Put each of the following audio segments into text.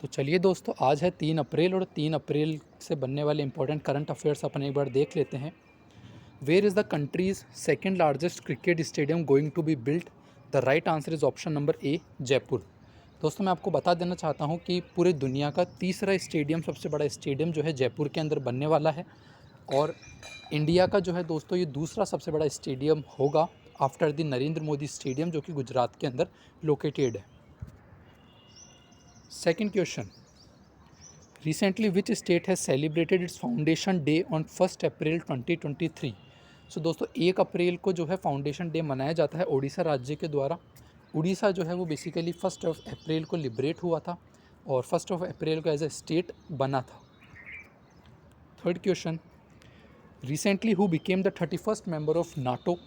तो चलिए दोस्तों, आज है 3 अप्रैल और 3 अप्रैल से बनने वाले इंपॉर्टेंट करंट अफेयर्स अपन एक बार देख लेते हैं। Where is the country's second largest cricket stadium going to be built? The right answer is option number A, Jaipur. दोस्तों मैं आपको बता देना चाहता हूँ कि पूरी दुनिया का तीसरा स्टेडियम, सबसे बड़ा स्टेडियम जो है जयपुर के अंदर बनने वाला है। और इंडिया का जो है दोस्तों ये दूसरा सबसे बड़ा स्टेडियम होगा after the Narendra Modi stadium, जो कि गुजरात के अंदर लोकेटेड है। Second question, Recently, which state has celebrated its Foundation Day on 1st April 2023? सो दोस्तों 1 अप्रैल को जो है फाउंडेशन डे मनाया जाता है उड़ीसा राज्य के द्वारा। उड़ीसा जो है वो बेसिकली 1 अप्रैल को लिबरेट हुआ था और 1 अप्रैल को एज ए स्टेट बना था। Third question, recently who became the 31st member of NATO?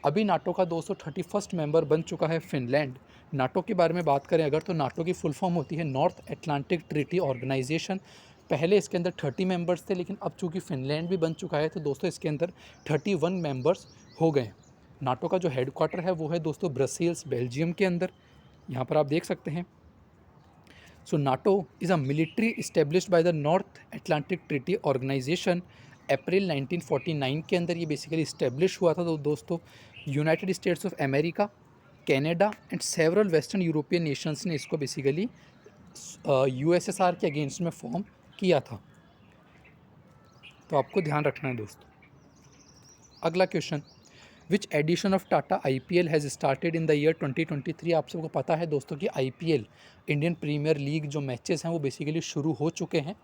अभी नाटो का दोस्तों 31st मेंबर बन चुका है फिनलैंड। नाटो के बारे में बात करें अगर, तो नाटो की फुल फॉर्म होती है नॉर्थ एटलांटिक ट्रीटी ऑर्गेनाइजेशन। पहले इसके अंदर 30 मेंबर्स थे, लेकिन अब चूंकि फिनलैंड भी बन चुका है तो दोस्तों इसके अंदर 31 मेंबर्स हो गए। नाटो का जो हेडक्वार्टर है वो है दोस्तों ब्रसेल्स, बेल्जियम के अंदर। यहाँ पर आप देख सकते हैं। So NATO is a military established by the North Atlantic Treaty Organisation. April 1949 के अंदर ये बेसिकली इस्टेब्लिश हुआ था। तो दोस्तों United states of America, Canada and several western European Nations ने इसको बेसिकली यूएसएसआर के अगेंस्ट में फॉर्म किया था। तो आपको ध्यान रखना है दोस्तों। अगला question, which edition of Tata IPL has started in the year 2023? आप सबको पता है दोस्तों कि आईपीएल, इंडियन प्रीमियर लीग जो मैचेस हैं वो बेसिकली शुरू हो चुके हैं।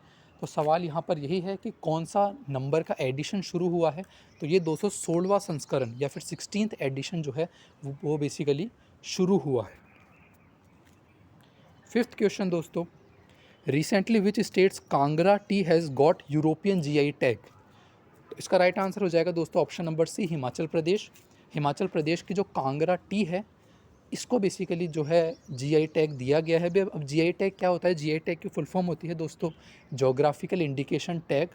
तो सवाल यहाँ पर यही है कि कौन सा नंबर का एडिशन शुरू हुआ है। तो ये 216वां संस्करण या फिर 16th एडिशन जो है वो बेसिकली शुरू हुआ है। फिफ्थ क्वेश्चन दोस्तों, recently which states Kangra T has got European GI tag? तो इसका राइट आंसर हो जाएगा दोस्तों option number C, Himachal Pradesh. Himachal Pradesh की जो कांगड़ा टी है इसको बेसिकली जो है जीआई टैग दिया गया है। अब जीआई टैग क्या होता है? जीआई टैग की फुल फॉर्म होती है दोस्तों जोग्राफिकल इंडिकेशन टैग।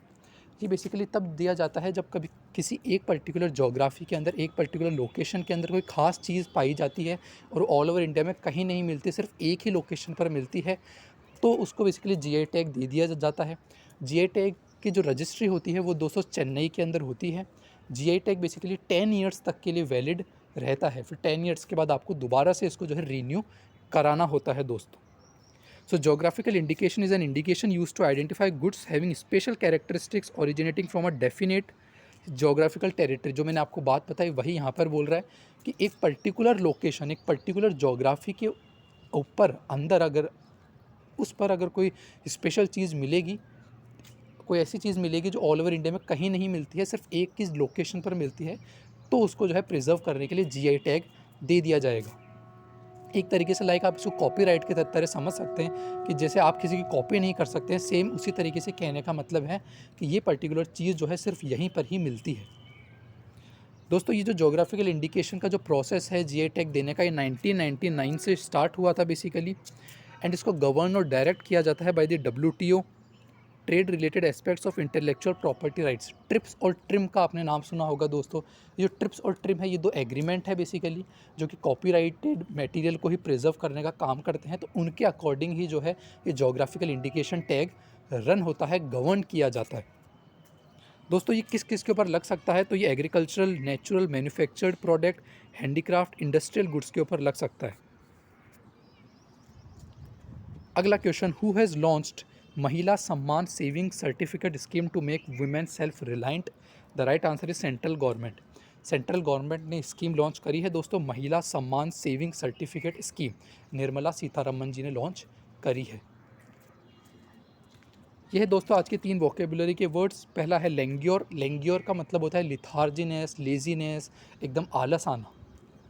ये बेसिकली तब दिया जाता है जब कभी किसी एक पर्टिकुलर जोग्राफी के अंदर, एक पर्टिकुलर लोकेशन के अंदर कोई खास चीज़ पाई जाती है और ऑल ओवर इंडिया में कहीं नहीं मिलती, सिर्फ एक ही लोकेशन पर मिलती है, तो उसको बेसिकली जीआई टैग दे दिया जाता है। जीआई टैग की जो रजिस्ट्री होती है वो दोस्तों चेन्नई के अंदर होती है। जीआई टैग बेसिकली 10 ईयर्स तक के लिए वैलिड रहता है, फिर 10 ईयर्स के बाद आपको दोबारा से इसको जो है रीन्यू कराना होता है दोस्तों। So geographical indication is an indication use to identify goods having special characteristics originating from a definite geographical territory. जो मैंने आपको बात बताई वही यहाँ पर बोल रहा है कि एक पर्टिकुलर लोकेशन, एक पर्टिकुलर जोग्राफी के ऊपर अंदर अगर उस पर अगर कोई स्पेशल चीज़ मिलेगी, कोई ऐसी चीज़ मिलेगी जो ऑल ओवर इंडिया में कहीं नहीं मिलती है, सिर्फ एक ही लोकेशन पर मिलती है, तो उसको जो है प्रिजर्व करने के लिए जीआई टैग दे दिया जाएगा। एक तरीके से लाइक आप इसको कॉपीराइट के तरह समझ सकते हैं कि जैसे आप किसी की कॉपी नहीं कर सकते हैं, सेम उसी तरीके से कहने का मतलब है कि ये पर्टिकुलर चीज़ जो है सिर्फ यहीं पर ही मिलती है। दोस्तों ये जो जोग्राफिकल इंडिकेशन का जो प्रोसेस है जीआई टैग देने का, ये 1999 से स्टार्ट हुआ था बेसिकली। एंड इसको गवर्न और डायरेक्ट किया जाता है by the WTO, trade related aspects of intellectual property rights. Trips और ट्रिम का आपने नाम सुना होगा दोस्तों। ये जो ट्रिप्स और ट्रिम है ये दो एग्रीमेंट है बेसिकली, जो कि कॉपीराइटेड मटेरियल को ही प्रिजर्व करने का काम करते हैं। तो उनके अकॉर्डिंग ही जो है ये जोग्राफिकल इंडिकेशन टैग रन होता है, गवर्न किया जाता है। दोस्तों ये किस किस के ऊपर लग सकता है? तो ये agricultural, natural, manufactured product, handicraft, industrial goods के ऊपर लग सकता है। अगला question, who has launched Mahila Samman saving certificate scheme to make women self reliant? The right answer is central government. सेंट्रल गवर्नमेंट ने स्कीम लॉन्च करी है दोस्तों, Mahila Samman saving certificate scheme. Nirmala Sitharaman ji ने लॉन्च करी है। यह है दोस्तों आज के 3 वोकेबुलरी के वर्ड्स। पहला है लेंग्योर। लेंग्योर का मतलब होता है लिथार्जीनेस, लेजीनेस, एकदम आलस आना,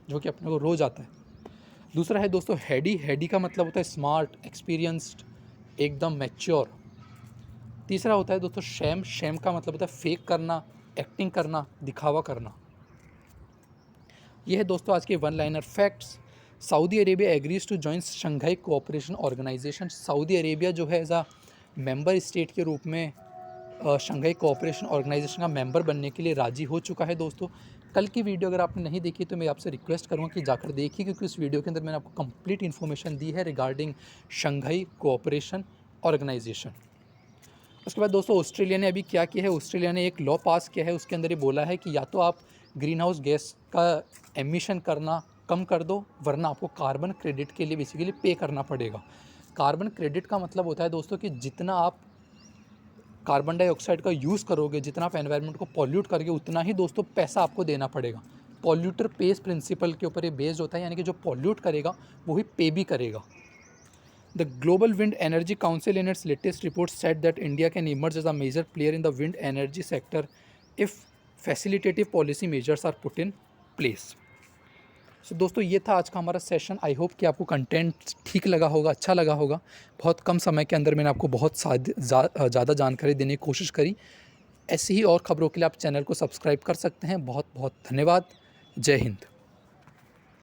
जो कि अपने को रोज आता है। दूसरा है दोस्तों हेडी। हेडी का मतलब होता है स्मार्ट, एक्सपीरियंस्ड, एकदम मैच्योर। तीसरा होता है दोस्तों शैम। शैम का मतलब होता है फेक करना, एक्टिंग करना, दिखावा करना। यह है दोस्तों आज के 1 liner facts. Saudi Arabia agrees to join Shanghai Cooperation Organisation. Saudi Arabia जो है एज अ मेंबर स्टेट के रूप में शंघाई कोऑपरेशन ऑर्गेनाइजेशन का मेंबर बनने के लिए राजी हो चुका है दोस्तों। कल की वीडियो अगर आपने नहीं देखी तो मैं आपसे रिक्वेस्ट करूंगा कि जाकर देखिए, क्योंकि उस वीडियो के अंदर मैंने आपको कंप्लीट इन्फॉर्मेशन दी है रिगार्डिंग शंघाई कोऑपरेशन ऑर्गेनाइजेशन। उसके बाद दोस्तों ऑस्ट्रेलिया ने अभी क्या किया है, ऑस्ट्रेलिया ने एक लॉ पास किया है, उसके अंदर ये बोला है कि या तो आप ग्रीन हाउस गैस का एमिशन करना कम कर दो, वरना आपको कार्बन क्रेडिट के लिए बेसिकली पे करना पड़ेगा। कार्बन क्रेडिट का मतलब होता है दोस्तों कि जितना आप कार्बन डाइऑक्साइड का यूज़ करोगे, जितना आप एनवायरनमेंट को पॉल्यूट करोगे, उतना ही दोस्तों पैसा आपको देना पड़ेगा। पॉल्यूटर पेस प्रिंसिपल के ऊपर ये बेस्ड होता है, यानी कि जो पॉल्यूट करेगा वो ही पे भी करेगा। The Global Wind Energy Council in its latest report said that India can emerge as a major player in the wind energy sector if facilitative policy measures are put in place. So दोस्तों ये था आज का हमारा session. I hope कि आपको content ठीक लगा होगा, अच्छा लगा होगा। बहुत कम समय के अंदर मैंने आपको बहुत ज़्यादा जानकारी देने की कोशिश करी। ऐसी ही और ख़बरों के लिए आप चैनल को सब्सक्राइब कर सकते हैं। बहुत बहुत धन्यवाद। जय हिंद।